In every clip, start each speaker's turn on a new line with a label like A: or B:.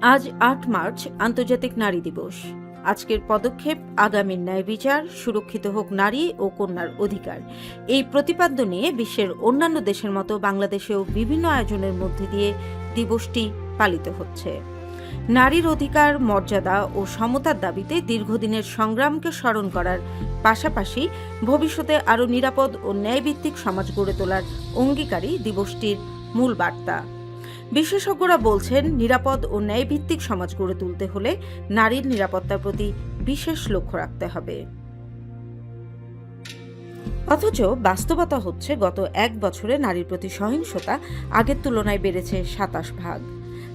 A: আজ ৮ মার্চ আন্তর্জাতিক নারী দিবস। আজকের পদক্ষেপ আগামীর ন্যায় বিচার, সুরক্ষিত হোক নারী ও কন্যার অধিকার। এই প্রতিপাদ্য নিয়ে বিশ্বের অন্যান্য দেশের মতো বাংলাদেশেও বিভিন্ন আয়োজনের মধ্যে দিয়ে দিবসটি পালিত হচ্ছে। নারীর অধিকার, মর্যাদা ও সমতার দাবিতে দীর্ঘদিনের সংগ্রামকে স্মরণ করার পাশাপাশি ভবিষ্যতে আরও নিরাপদ ও ন্যায়ভিত্তিক সমাজ গড়ে তোলার অঙ্গীকারী দিবসটির মূল বার্তা। বিশেষজ্ঞরা বলছেন, নিরাপদ ও ন্যায়ভিত্তিক সমাজ গড়ে তুলতে হলে নারীর নিরাপত্তার প্রতি বিশেষ লক্ষ্য রাখতে হবে। অথচ বাস্তবতা হচ্ছে, গত এক বছরে নারীর প্রতি সহিংসতা আগের তুলনায় বেড়েছে 27 ভাগ।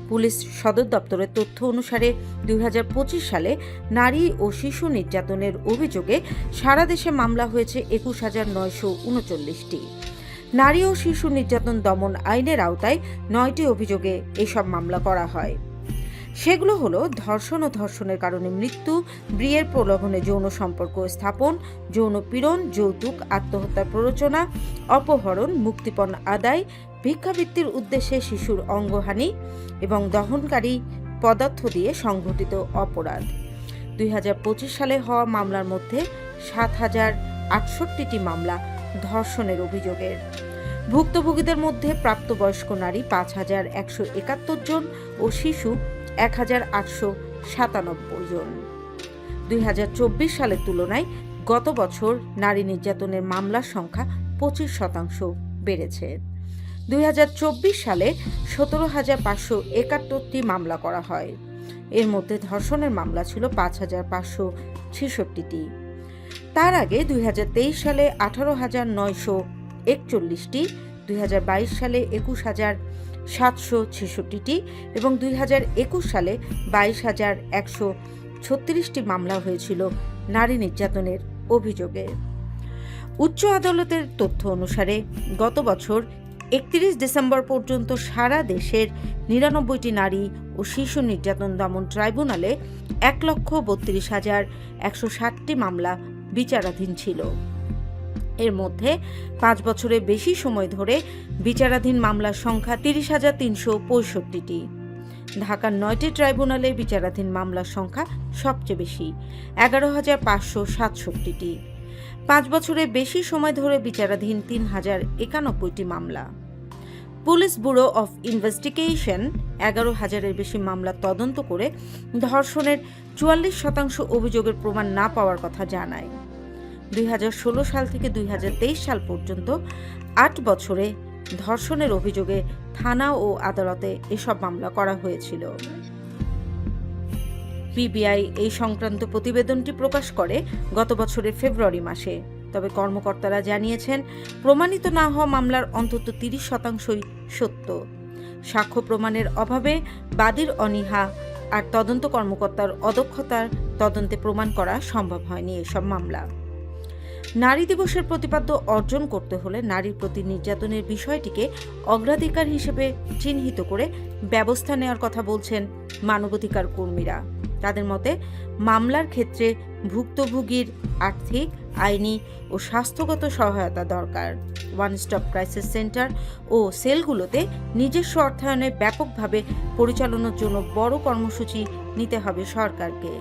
A: পুলিশ সদর দপ্তরের তথ্য অনুসারে 2025 সালে নারী ও শিশু নির্যাতনের অভিযোগে সারা দেশে মামলা হয়েছে 21,939টি। নারী ও শিশু নির্যাতন দমন আইনের আওতায় 9টি অভিযোগে এসব মামলা করা হয়। সেগুলো হলো ধর্ষণ ও ধর্ষণের কারণে মৃত্যু, বিয়ের প্রলোভনে যৌন সম্পর্ক স্থাপন, যৌন পীড়ন, যৌতুক, আত্মহত্যার প্ররোচনা, অপহরণ, মুক্তিপণ আদায়, ভিক্ষাবৃত্তির উদ্দেশ্যে শিশুর অঙ্গহানি এবং দহনকারী পদার্থ দিয়ে সংঘটিত অপরাধ। 2025 সালে হওয়া মামলার মধ্যে 7,068টি মামলা ধর্ষণের অভিযোগের। ভুক্তভোগীদের মধ্যে প্রাপ্তবয়স্ক নারী 5,171 জন ও শিশু 1,897 জন। 2024 সালের তুলনায় গত বছর নারী নির্যাতনের মামলার সংখ্যা 25% বেড়েছে। 2024 সালে 17,571টি মামলা করা হয়। এর মধ্যে ধর্ষণের মামলা ছিল 5,566টি। তার আগে 2023 সালে 18,941টি, 2022 সালে 21,766টি এবং 2021 সালে 22,136টি মামলা হয়েছিল নারী নির্যাতনের অভিযোগে। উচ্চ আদালতের তথ্য অনুসারে গত বছর 31 ডিসেম্বর পর্যন্ত সারা দেশের 99টি নারী ও শিশু নির্যাতন দমন ট্রাইব্যুনালে 1,32,160টি মামলা বিচারাধীন ছিল। এর মধ্যে 5 বছরের বেশি সময় ধরে বিচারাধীন মামলার সংখ্যা 30,365টি। ঢাকার 9টি ট্রাইব্যুনালে বিচারাধীন মামলার সংখ্যা সবচেয়ে বেশি, 11,567টি। 5 বছরের বেশি সময় ধরে বিচারাধীন 3,091টি মামলা। পুলিশ ব্যুরো অফ ইনভেস্টিগেশন 11,000-এর বেশি মামলা তদন্ত করে ধর্ষণের 44% অভিযোগের প্রমাণ না পাওয়ার কথা জানায়। 2016 সাল থেকে 2023 সাল পর্যন্ত 8 বছরে ধর্ষণের অভিযোগে থানা ও আদালতে এসব মামলা করা হয়েছিল। পিবিআই এই সংক্রান্ত প্রতিবেদনটি প্রকাশ করে গত বছরের ফেব্রুয়ারি মাসে। তবে কর্মকর্তারা জানিয়েছেন, প্রমাণিত না হওয়া মামলার অন্তত 30%ই সত্য। সাক্ষ্য প্রমাণের অভাবে, বাদীর অনীহা আর তদন্ত কর্মকর্তার অদক্ষতার তদন্তে প্রমাণ করা সম্ভব হয়নি এসব মামলা। নারী দিবসের প্রতিপাদ্য অর্জন করতে হলে নারীর প্রতি নির্যাতনের বিষয়টিকে অগ্রাধিকার হিসেবে চিহ্নিত করে ব্যবস্থা নেওয়ার কথা বলছেন মানবাধিকার কর্মীরা। তাদের মতে, মামলার ক্ষেত্রে ভুক্তভোগীর আর্থিক, আইনি ও স্বাস্থ্যগত সহায়তা দরকার। ওয়ান স্টপ ক্রাইসিস সেন্টার ও সেলগুলোতে নিজস্ব অর্থায়নে ব্যাপকভাবে পরিচালনার জন্য বড় কর্মসূচি নিতে হবে সরকারকে।